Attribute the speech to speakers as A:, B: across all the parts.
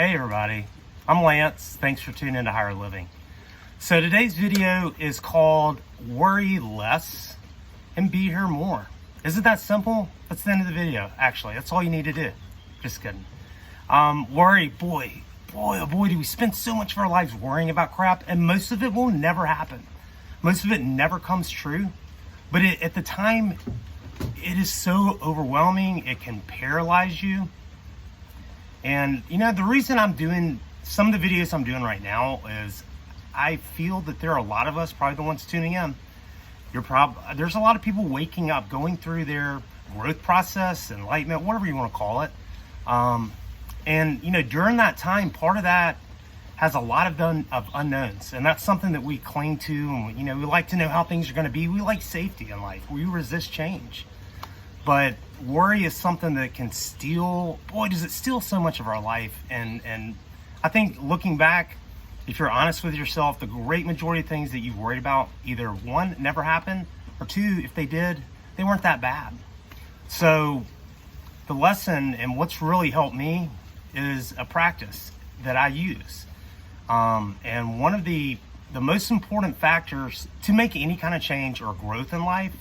A: Hey everybody, I'm Lance. Thanks for tuning in to Higher Living. So today's video is called Worry Less and Be Here More. Isn't that simple? That's the end of the video, actually. That's all you need to do. Just kidding. Worry, boy, oh boy, do we spend so much of our lives worrying about crap, and most of it will never happen. Most of it never comes true. But at the time, it is so overwhelming, it can paralyze you. And you know, the reason I'm doing some of the videos I'm doing right now is I feel that there are a lot of us, probably the ones tuning in, there's a lot of people waking up, going through their growth process, enlightenment, whatever you want to call it. And you know, during that time, part of that has a lot of unknowns, and that's something that we cling to. And you know, we like to know how things are going to be. We like safety in life. We resist change. But worry is something that can steal, boy, does it steal so much of our life. And I think looking back, if you're honest with yourself, the great majority of things that you've worried about, either one, never happened, or two, if they did, they weren't that bad. So the lesson and what's really helped me is a practice that I use. And one of the most important factors to make any kind of change or growth in life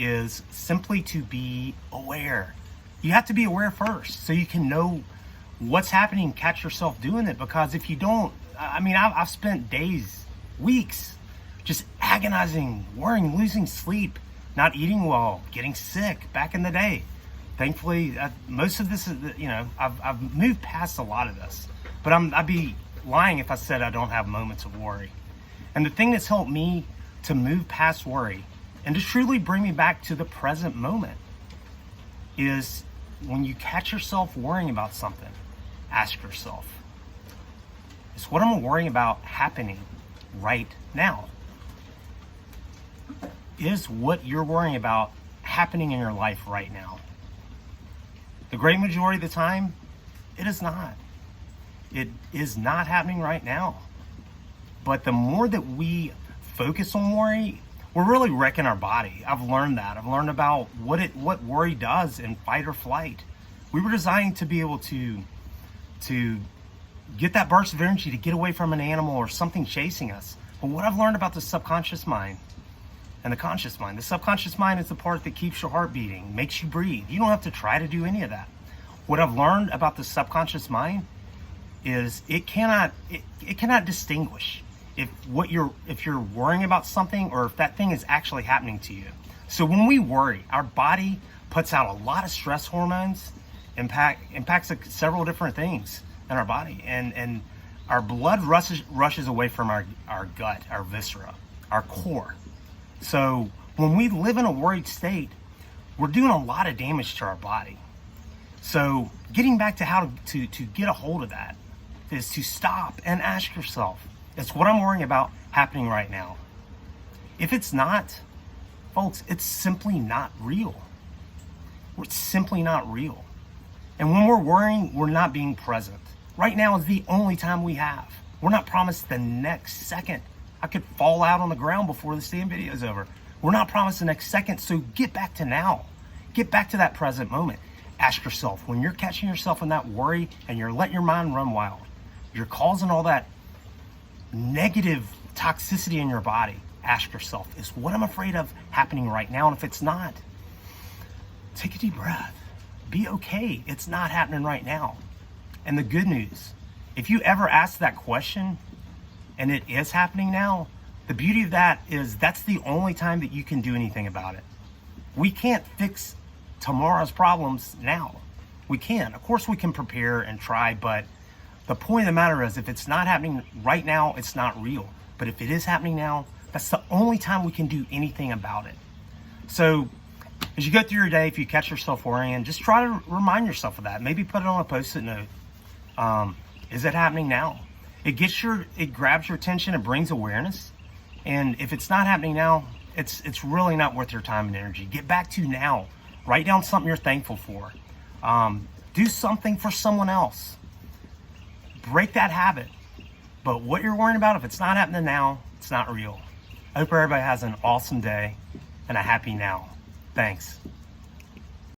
A: is simply to be aware. You have to be aware first so you can know what's happening, catch yourself doing it. Because if you don't, I mean, I've spent days, weeks, just agonizing, worrying, losing sleep, not eating well, getting sick back in the day. Thankfully, most of this is, you know, I've moved past a lot of this, but I'd be lying if I said I don't have moments of worry. And the thing that's helped me to move past worry and to truly bring me back to the present moment is when you catch yourself worrying about something, ask yourself, is what I'm worrying about happening right now? Is what you're worrying about happening in your life right now? The great majority of the time, it is not. It is not happening right now. But the more that we focus on worry, we're really wrecking our body. I've learned that. I've learned about what worry does in fight or flight. We were designed to be able to get that burst of energy to get away from an animal or something chasing us. But what I've learned about the subconscious mind and the conscious mind, the subconscious mind is the part that keeps your heart beating, makes you breathe. You don't have to try to do any of that. What I've learned about the subconscious mind is it cannot distinguish if you're worrying about something or if that thing is actually happening to you. So when we worry, our body puts out a lot of stress hormones, impacts several different things in our body, and our blood rushes away from our gut, our viscera, our core. So when we live in a worried state, we're doing a lot of damage to our body. So getting back to how to get a hold of that is to stop and ask yourself, it's what I'm worrying about happening right now. If it's not, folks, it's simply not real. It's simply not real. And when we're worrying, we're not being present. Right now is the only time we have. We're not promised the next second. I could fall out on the ground before this damn video is over. We're not promised the next second, so get back to now. Get back to that present moment. Ask yourself, when you're catching yourself in that worry and you're letting your mind run wild, you're causing all that negative toxicity in your body, ask yourself, is what I'm afraid of happening right now? And if it's not, take a deep breath. Be okay. It's not happening right now. And the good news, if you ever ask that question and it is happening now, the beauty of that is that's the only time that you can do anything about it. We can't fix tomorrow's problems now. We can. Of course we can prepare and try, but the point of the matter is if it's not happening right now, it's not real. But if it is happening now, that's the only time we can do anything about it. So as you go through your day, if you catch yourself worrying, just try to remind yourself of that. Maybe put it on a Post-it note. Is it happening now? It grabs your attention, it brings awareness. And if it's not happening now, it's really not worth your time and energy. Get back to now. Write down something you're thankful for. Do something for someone else. Break that habit. But what you're worrying about, if it's not happening now, it's not real. I hope everybody has an awesome day and a happy now. Thanks.